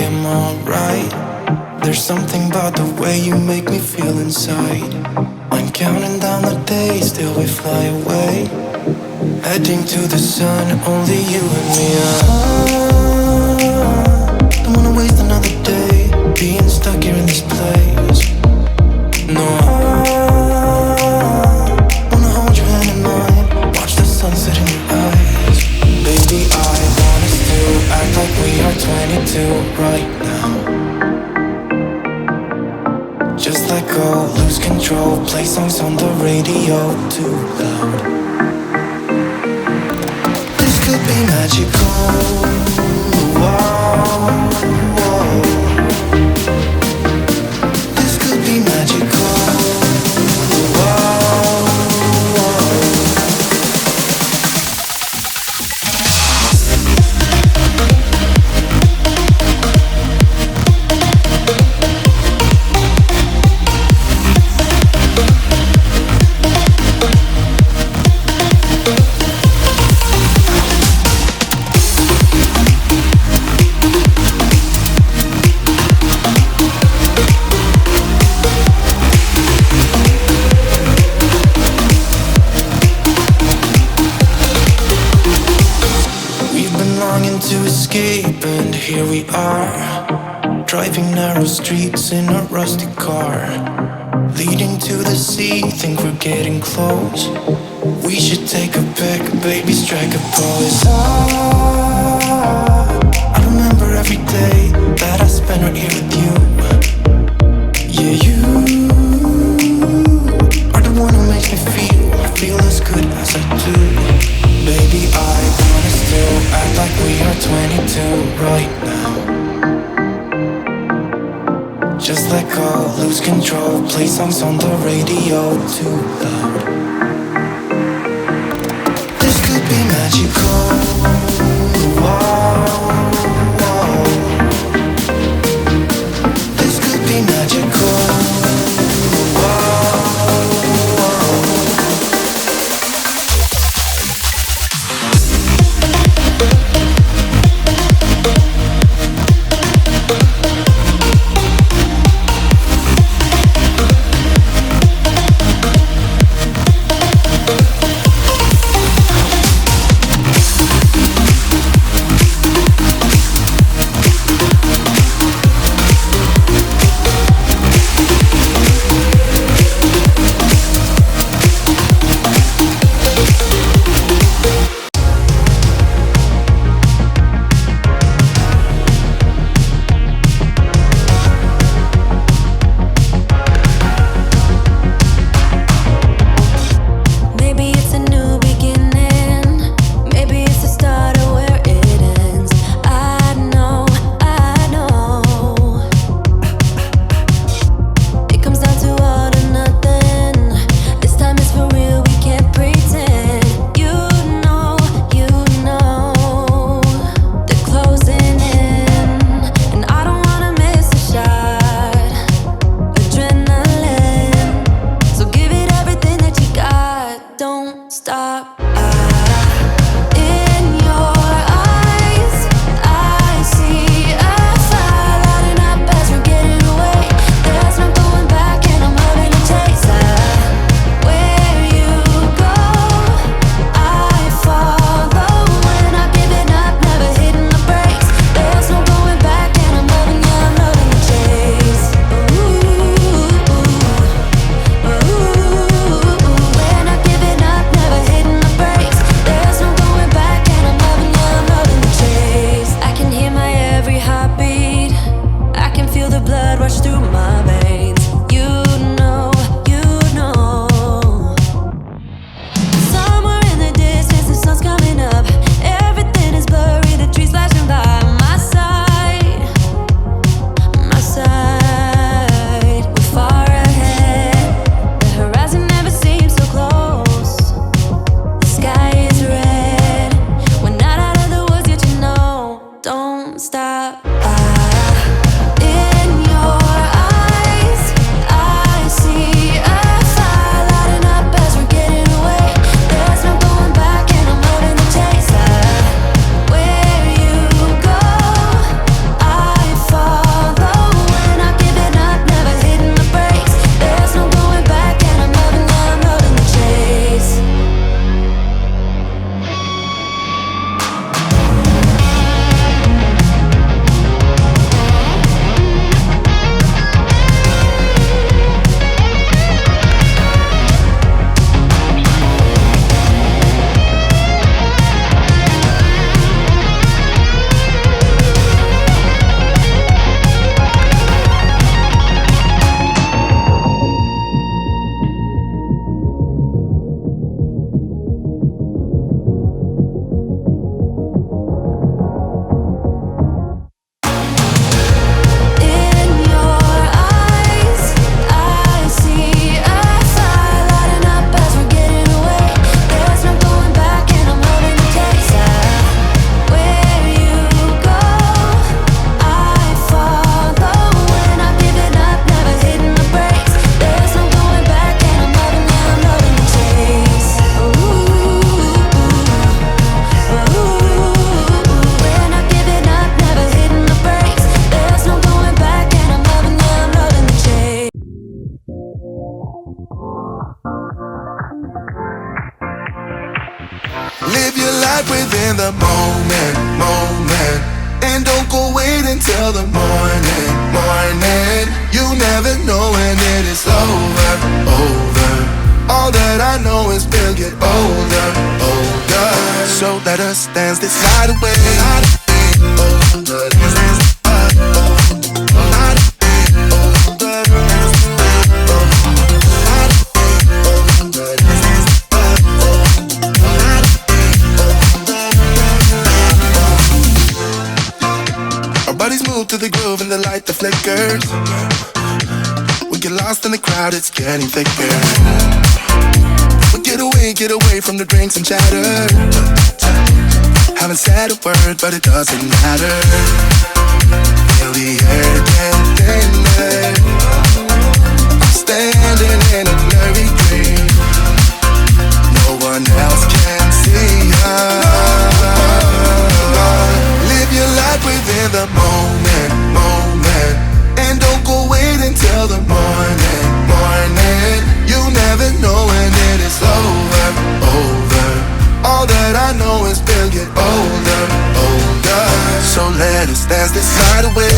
am alright. There's something about the way you make me feel inside. I'm counting down the days till we fly away, heading to the sun, only you and me. Don't wanna waste another day being stuck here in this place. No, I wanna hold your hand in mine, watch the sunset in your eyes. Baby, I want us to act like we are 22 right now. Just let go, lose control, play songs on the radio too loud. This could be magical. Wow, wow. This could be magical. Wow, wow. To escape, and here we are, driving narrow streets in a rusty car, leading to the sea. Think we're getting close. We should take a pic, baby, strike a pose. I remember every day that I spent right here with you. Yeah, you are the one who makes me feel as good as I do. Baby, I want us to act like we are 22 right now. Just let go, lose control, play songs on the radio too loud. This could be magical. Wow, wow. This could be magical. Wow, wow. Live your life within the moment, moment. And don't go wait until the morning, morning. You never know when it is over, over. All that I know is we'll get older, older. So let us dance this night away. To the groove and the light that flickers. We get lost in the crowd, it's getting thicker. We get away from the drinks and chatter. Haven't said a word, but it doesn't matter. Feel the air get thinner. I'm standing in a blurry dream. No one else can see us. Live your life within the moment, moment. And don't go wait until the morning, morning. You never know when it is over, over. All that I know is we'll get older, older. So let us dance this night away.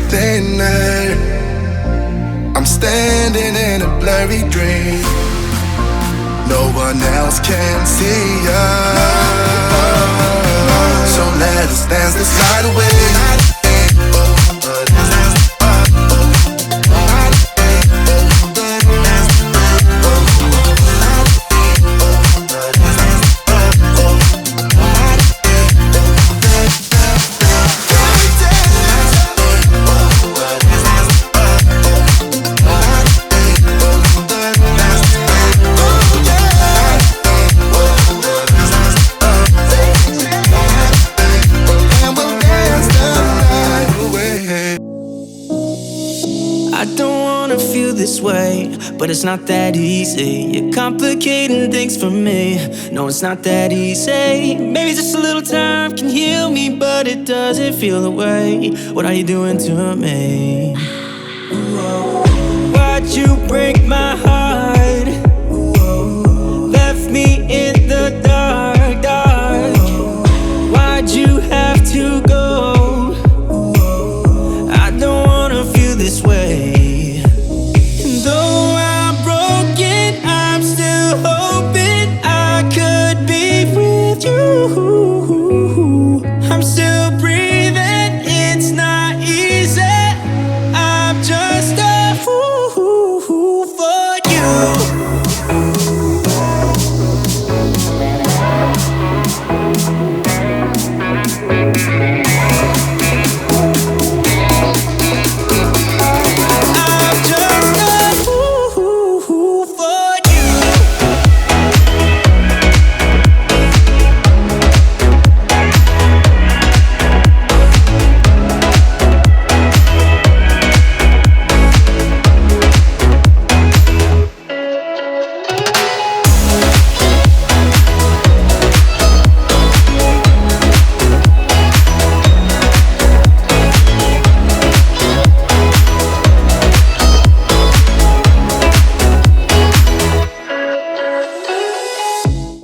Thinner. I'm standing in a blurry dream. No one else can see us. So let us dance this night away. Way, but it's not that easy. You're complicating things for me. No, it's not that easy. Maybe just a little time can heal me, but it doesn't feel the way. What are you doing to me?